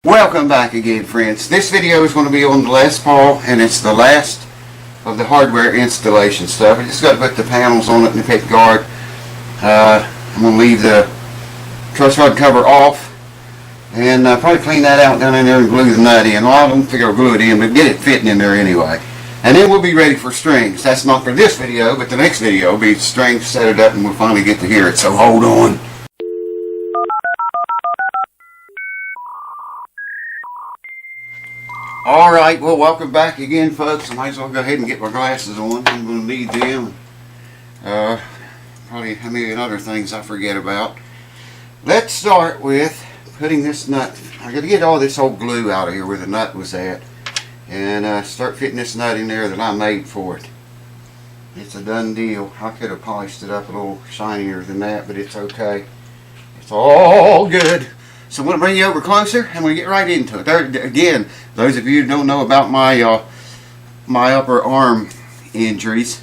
Welcome back again, friends. This video is going to be on the Les Paul, and it's the last of the hardware installation stuff. I just got to put the panels on it and the pick guard. I'm going to leave the truss rod cover off and probably clean that out down in there and glue the nut in. Well, I don't think I'll glue it in, but get it fitting in there anyway. And then we'll be ready for strings. That's not for this video, but the next video will be strings, set it up, and we'll finally get to hear it. So hold on. Alright, well, welcome back again, folks. I might as well go ahead and get my glasses on. I'm going to need them. Probably a million other things I forget about. Let's start with putting this nut. I got to get all this old glue out of here where the nut was at. And start fitting this nut in there that I made for it. It's a done deal. I could have polished it up a little shinier than that, but it's okay. It's all good. So I'm going to bring you over closer and we'll get right into it. There, again, those of you who don't know about my my upper arm injuries,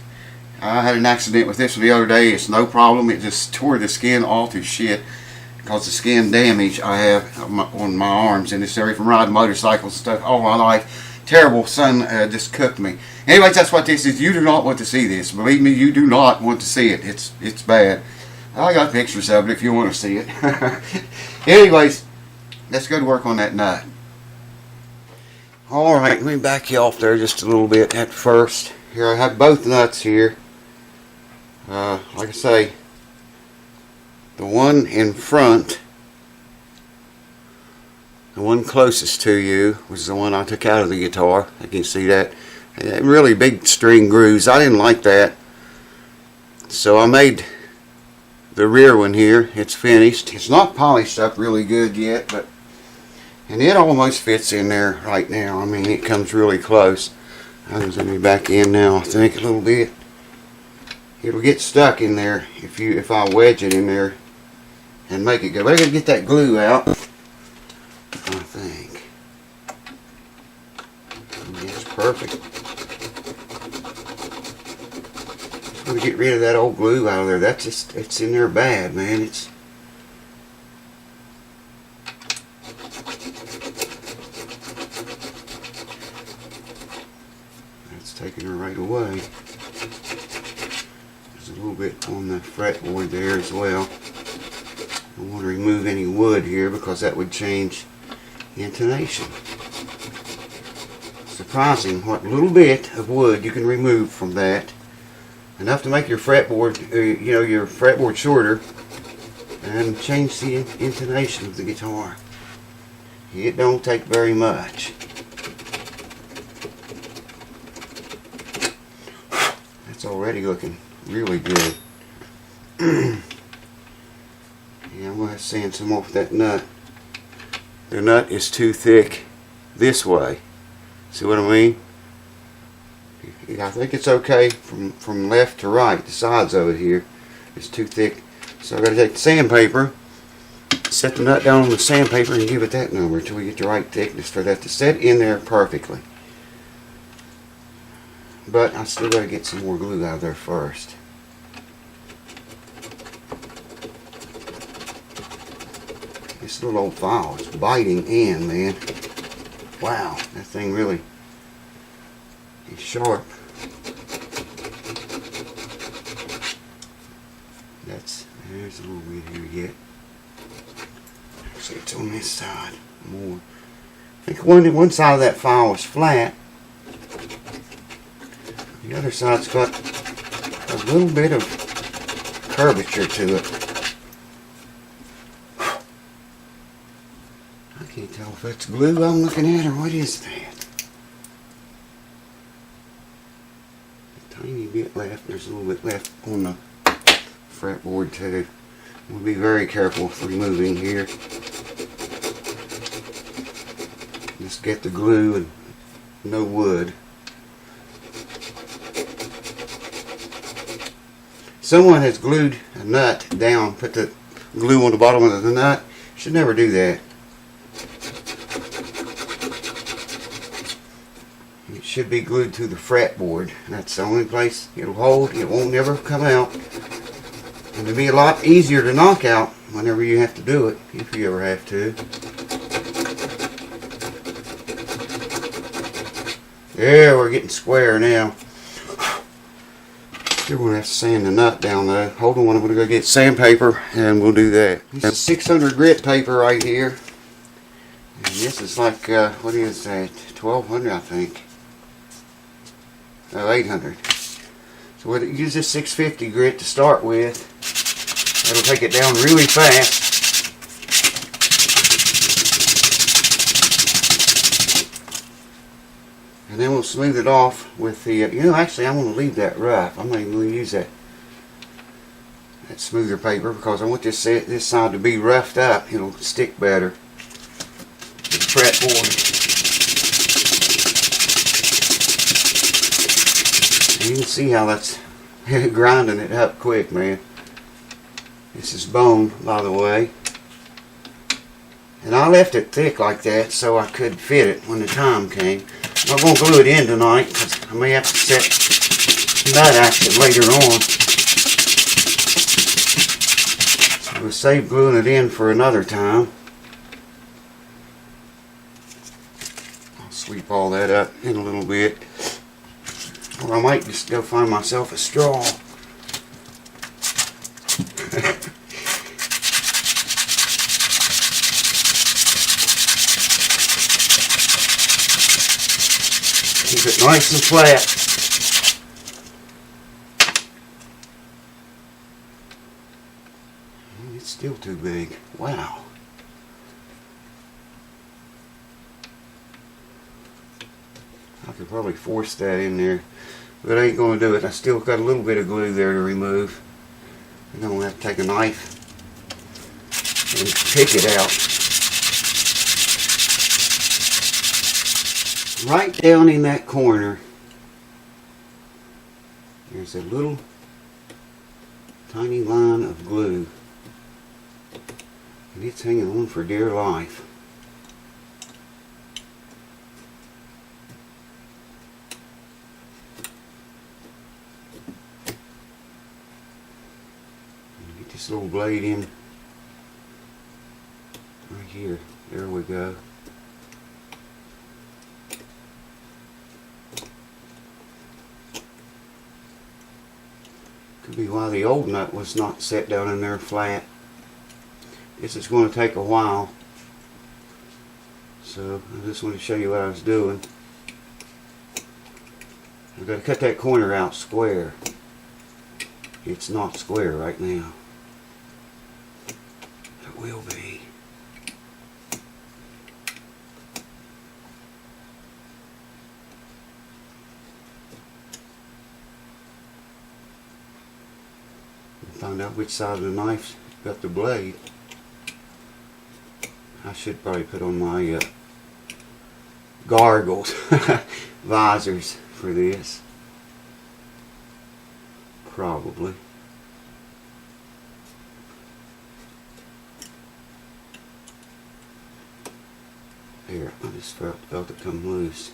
I had an accident with this one the other day. It's no problem. It just tore the skin all to shit because the skin damage I have on my arms in this area from riding motorcycles and stuff all my life. Terrible. Sun just cooked me. Anyways, that's what this is. You do not want to see this. Believe me, you do not want to see it. It's bad. I got pictures of it if you want to see it. Anyways, let's go to work on that nut. Alright, let me back you off there just a little bit at first. Here I have both nuts here. Like I say, the one in front, the one closest to you, was the one I took out of the guitar. You can see that. Really big string grooves. I didn't like that. So I made the rear one here. It's finished. It's not polished up really good yet, but and it almost fits in there right now. I mean, it comes really close. Let me back in now, I think, a little bit. It'll get stuck in there if I wedge it in there and make it go. But I gotta get that glue out, I think. It's perfect. I'm gonna get rid of that old glue out of there. That's just, it's in there bad, man. It's taking her right away. There's a little bit on the fretboard there as well. I don't want to remove any wood here because that would change the intonation. Surprising what little bit of wood you can remove from that. Enough to make your fretboard, your fretboard shorter and change the intonation of the guitar. It don't take very much. It's already looking really good. Yeah, I'm going to sand some off that nut. The nut is too thick this way. See what I mean? I think it's okay from left to right. The sides of it here is too thick. So I've got to take the sandpaper, set the nut down on the sandpaper and give it that number until we get the right thickness for that to set in there perfectly. But I still got to get some more glue out of there first. This little old file is biting in, man. Wow, that thing really is sharp. There's a little bit here yet. Actually, it's on this side more. I think one side of that file is flat. The other side's got a little bit of curvature to it. I can't tell if that's glue I'm looking at or what is that. A tiny bit left. There's a little bit left on the fretboard too. We'll be very careful with removing here. Just get the glue and no wood. Someone has glued a nut down, put the glue on the bottom of the nut. Should never do that. It should be glued to the fretboard. That's the only place it'll hold. It won't never come out. And it'll be a lot easier to knock out whenever you have to do it, if you ever have to. Yeah, we're getting square now. Still gonna have to sand the nut down though. Hold on, I'm gonna go get sandpaper and we'll do that. This is 600 grit paper right here. And this is like, what is that? 1200 I think. Oh, 800. So we'll use this 650 grit to start with. That'll take it down really fast. And then we'll smooth it off with the, actually I want to leave that rough. I'm not even going to use that smoother paper because I want this side to be roughed up. It'll stick better to the fretboard. And you can see how that's grinding it up quick, man. This is bone, by the way. And I left it thick like that so I could fit it when the time came. I'm not going to glue it in tonight because I may have to set nut action later on. So we'll save gluing it in for another time. I'll sweep all that up in a little bit. Or I might just go find myself a straw. Keep it nice and flat. It's still too big. Wow. I could probably force that in there, but I ain't going to do it. I still got a little bit of glue there to remove. I'm going to have to take a knife and pick it out. Right down in that corner, there's a little tiny line of glue, and it's hanging on for dear life. Get this little blade in right here. There we go. Could be why the old nut was not set down in there flat. This is going to take a while. So I just want to show you what I was doing. I've got to cut that corner out square. It's not square right now. It will be. Find out which side of the knife's got the blade. I should probably put on my gargles, visors for this. Probably. There, I just felt it come loose.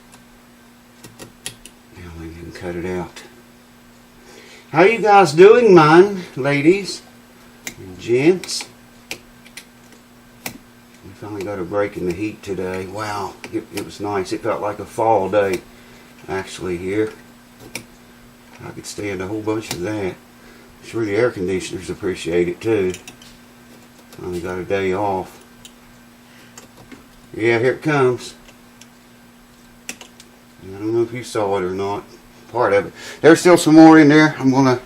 Now we can cut it out. How you guys doing, mine, ladies and gents? We finally got a break in the heat today. Wow, it was nice. It felt like a fall day, actually, here. I could stand a whole bunch of that. I'm sure the air conditioners appreciate it, too. Finally got a day off. Yeah, here it comes. I don't know if you saw it or not. Part of it. There's still some more in there. I'm going to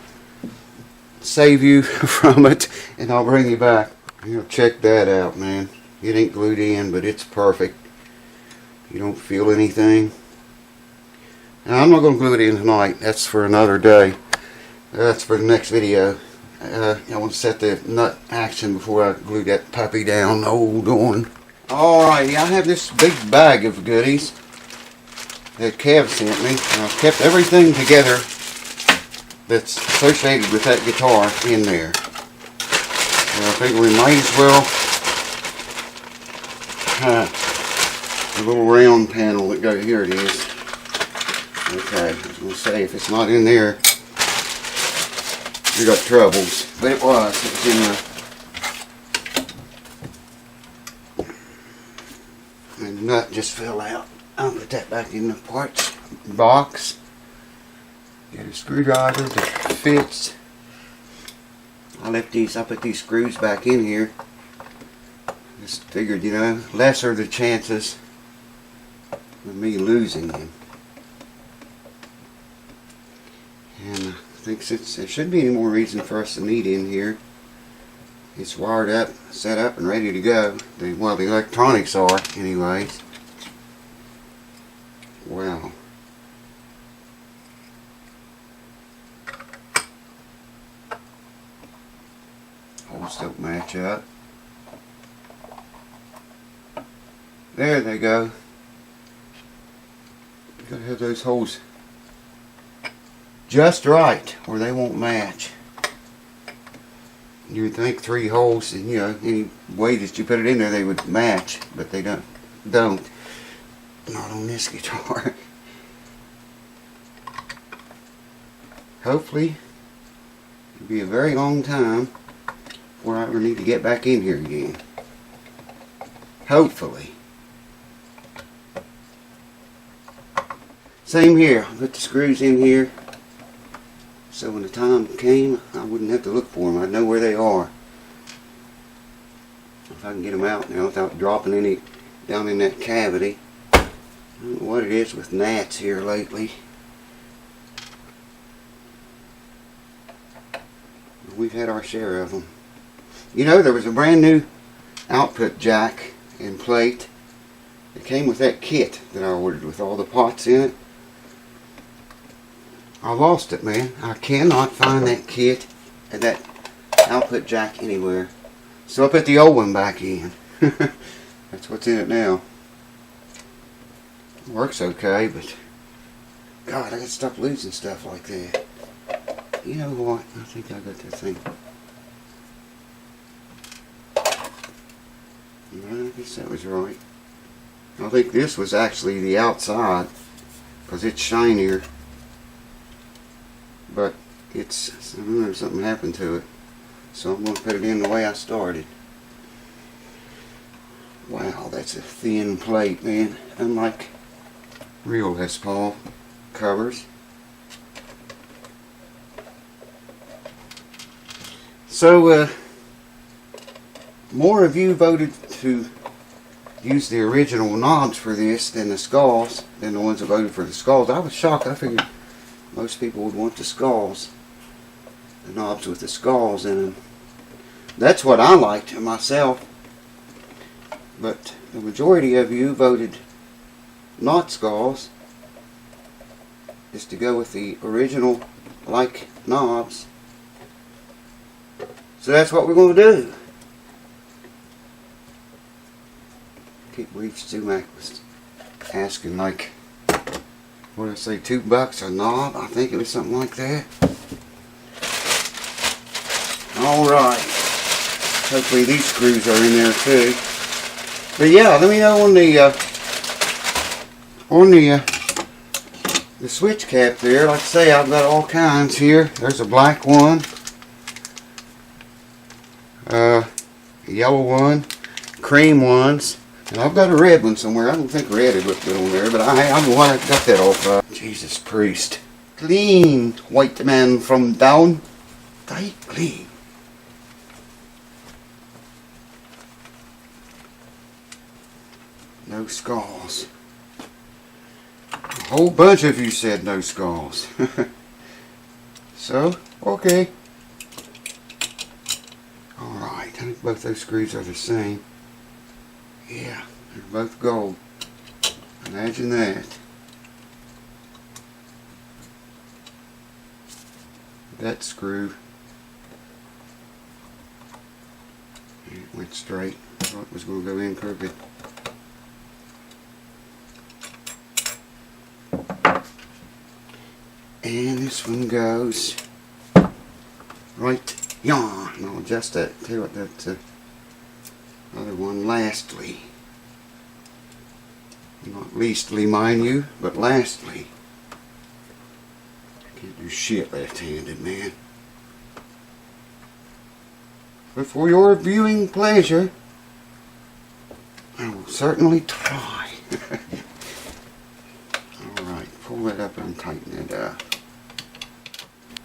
save you from it and I'll bring you back. Check that out, man. It ain't glued in, but it's perfect. You don't feel anything. Now, I'm not going to glue it in tonight. That's for another day. That's for the next video. I want to set the nut action before I glue that puppy down. Hold on. Alrighty, I have this big bag of goodies that Kev sent me. And I've kept everything together that's associated with that guitar in there. And I think we might as well the little round panel that goes here. It is. Okay, I was going to say if it's not in there, you got troubles. But it was. It was in the. And the nut just fell out. I'll put that back in the parts. box. Get a screwdriver that fits. I put these screws back in here. Just figured, you know, lesser the chances of me losing them. And I think since there shouldn't be any more reason for us to need in here. It's wired up, set up, and ready to go. Well, the electronics are, anyways. Wow. Holes don't match up. There they go. You gotta have those holes just right, or they won't match. You would think 3 holes, and you know, any way that you put it in there, they would match, but they don't. Not on this guitar. Hopefully, it'll be a very long time before I ever need to get back in here again. Hopefully. Same here. I put the screws in here, so when the time came, I wouldn't have to look for them. I'd know where they are. If I can get them out now without dropping any down in that cavity. I don't know what it is with gnats here lately. We've had our share of them. You know, there was a brand new output jack and plate. It came with that kit that I ordered with all the pots in it. I lost it, man. I cannot find that kit and that output jack anywhere. So I put the old one back in. That's what's in it now. It works okay, but God, I gotta stop losing stuff like that. You know what? I think I got that thing. I guess that was right. I think this was actually the outside, because it's shinier. But it's, I don't know, something happened to it. So I'm going to put it in the way I started. Wow, that's a thin plate, man. Unlike real Les Paul covers. So, more of you voted to use the original knobs for this than the skulls, than the ones that voted for the skulls. I was shocked. I figured most people would want the skulls, the knobs with the skulls in them. That's what I liked myself, but the majority of you voted not skulls, is to go with the original like knobs. So that's what we're going to do. I can't believe Sumac was asking like, what did I say, $2 a knob? I think it was something like that. Alright. Hopefully these screws are in there too. But yeah, let me know on the switch cap there. Like I say, I've got all kinds here. There's a black one. A yellow one. Cream ones. And I've got a red one somewhere. I don't think red would look good on there, but I don't know why I got that off. Jesus Priest. Clean, white man from down. Tight clean. No skulls. A whole bunch of you said no skulls. So, okay. Alright, I think both those screws are the same. Yeah, they're both gold. Imagine that. That screw, it went straight. I thought it was going to go in crooked. And this one goes right yawn. And I'll adjust that. Tell you what, that's other one lastly. Not leastly, mind you, but lastly. Can't do shit left-handed, man. But for your viewing pleasure, I will certainly try. Alright, pull tighten it up.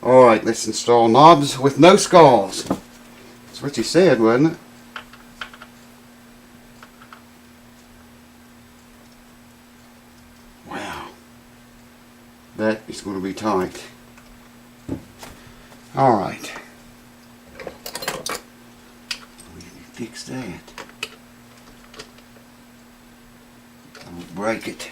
Alright, let's install knobs with no skulls. That's what you said, wasn't it? Wow. That is going to be tight. Alright. Fix that. Don't break it.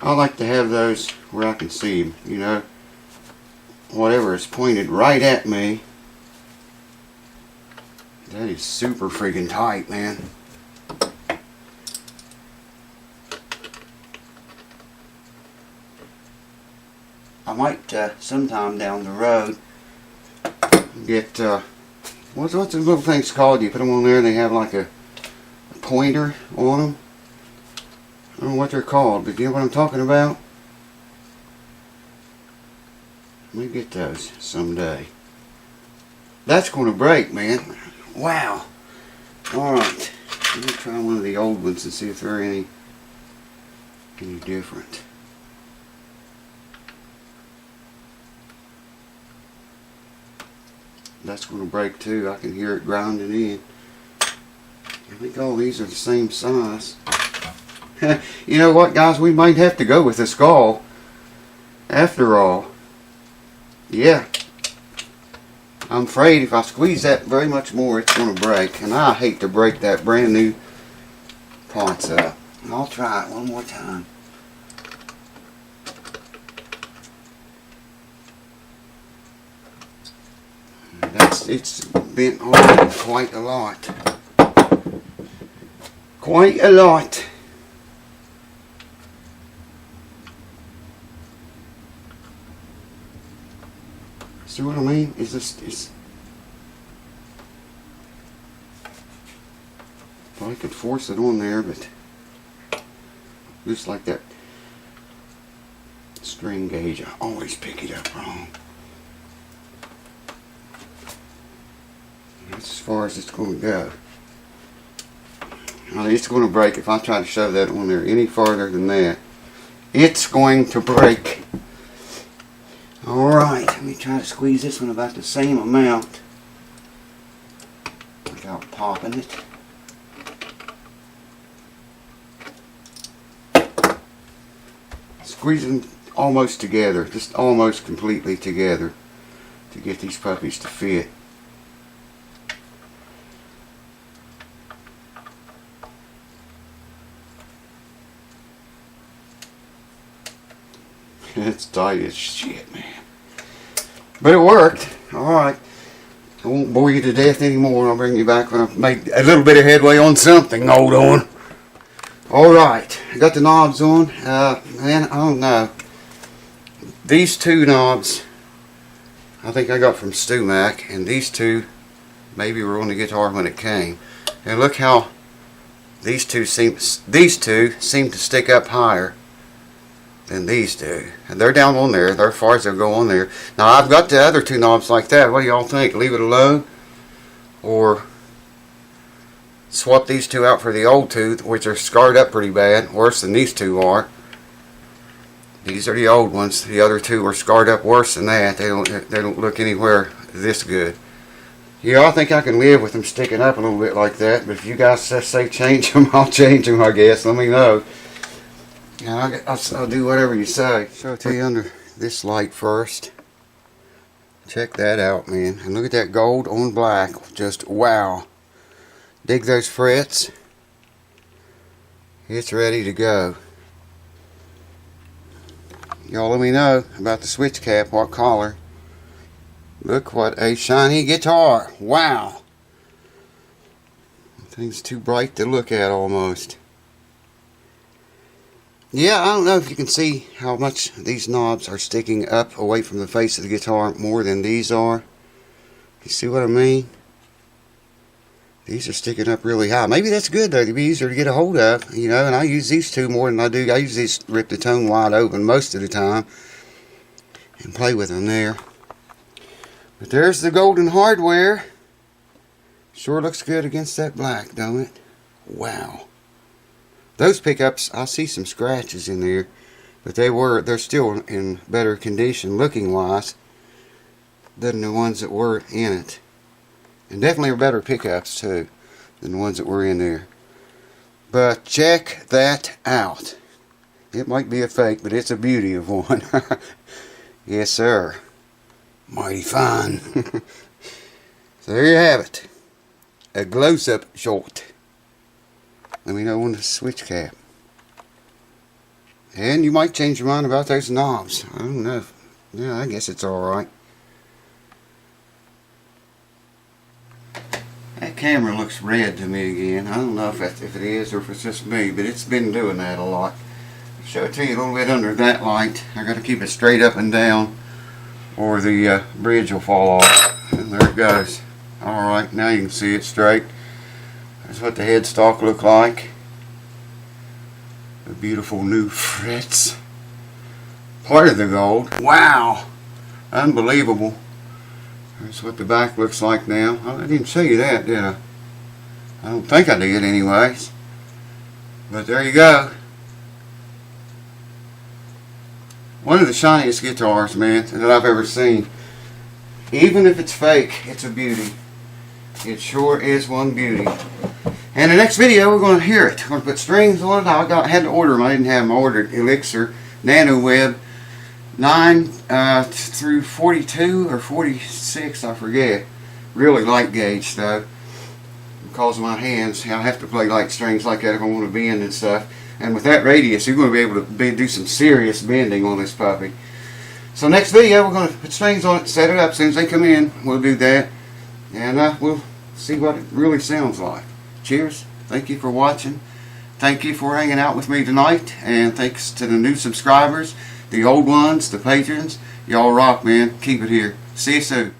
I like to have those where I can see them, you know. Whatever is pointed right at me. That is super friggin' tight, man. I might sometime down the road get what's the little things called? You put them on there and they have like a pointer on them. I don't know what they're called, but you know what I'm talking about? Let me get those someday. That's going to break, man. Wow. Alright. Let me try one of the old ones and see if they're any different. That's going to break too. I can hear it grinding in. I think all these are the same size. You know what, guys? We might have to go with a skull. After all. Yeah. I'm afraid if I squeeze that very much more, it's going to break. And I hate to break that brand new parts up. I'll try it one more time. It's bent on quite a lot. Quite a lot. See what I mean? It's just, if I could force it on there, but just like that string gauge, I always pick it up wrong. That's as far as it's going to go. It's going to break if I try to shove that on there any farther than that. It's going to break. Alright, let me try to squeeze this one about the same amount without popping it. Squeeze them almost together, just almost completely together to get these puppies to fit. It's tight as shit, man. But it worked. Alright. I won't bore you to death anymore. I'll bring you back when I've made a little bit of headway on something. Hold on. Alright. I got the knobs on. Man, I don't know. These two knobs, I think I got from StewMac. And these two, maybe were on the guitar when it came. And look how these two seem to stick up higher than these do. And they're down on there. They're as far as they'll go on there. Now I've got the other two knobs like that. What do y'all think? Leave it alone? Or swap these two out for the old two, which are scarred up pretty bad. Worse than these two are. These are the old ones. The other two are scarred up worse than that. They don't look anywhere this good. Yeah, I think I can live with them sticking up a little bit like that. But if you guys say change them, I'll change them, I guess. Let me know. Yeah, I'll do whatever you say. Show it to you under this light first. Check that out, man. And look at that gold on black. Just wow. Dig those frets. It's ready to go. Y'all let me know about the switch cap, what color. Look what a shiny guitar. Wow. Thing's too bright to look at almost. Yeah, I don't know if you can see how much these knobs are sticking up away from the face of the guitar more than these are. You see what I mean? These are sticking up really high. Maybe that's good though, to be easier to get a hold of, you know, and I use these two more than I do. I use these rip the tone wide open most of the time and play with them there. But there's the golden hardware. Sure looks good against that black, don't it? Wow. Those pickups, I see some scratches in there, but they're still in better condition looking wise than the ones that were in it. And definitely are better pickups too than the ones that were in there. But check that out. It might be a fake, but it's a beauty of one. Yes, sir. Mighty fine. So there you have it. A close-up shot. Let me know when to switch cap. And you might change your mind about those knobs. I don't know. Yeah, I guess it's alright. That camera looks red to me again. I don't know if it is or if it's just me, but it's been doing that a lot. I'll show it to you a little bit under that light. I got to keep it straight up and down, or the bridge will fall off. And there it goes. Alright, now you can see it straight. That's what the headstock look like. The beautiful new frets. Part of the gold. Wow! Unbelievable. That's what the back looks like now. I didn't show you that, did I? I don't think I did anyways. But there you go. One of the shiniest guitars, man, that I've ever seen. Even if it's fake, it's a beauty. It sure is one beauty. And the next video, we're going to hear it. We're going to put strings on it. I had to order them. I didn't have them ordered. Elixir NanoWeb 9 through 42 or 46, I forget. Really light gauge stuff. Because of my hands, I have to play light strings like that if I want to bend and stuff. And with that radius, you're going to be able to do some serious bending on this puppy. So next video, we're going to put strings on it, set it up. As soon as they come in, we'll do that. And we'll see what it really sounds like. Cheers. Thank you for watching. Thank you for hanging out with me tonight. And thanks to the new subscribers, the old ones, the patrons. Y'all rock, man. Keep it here. See you soon.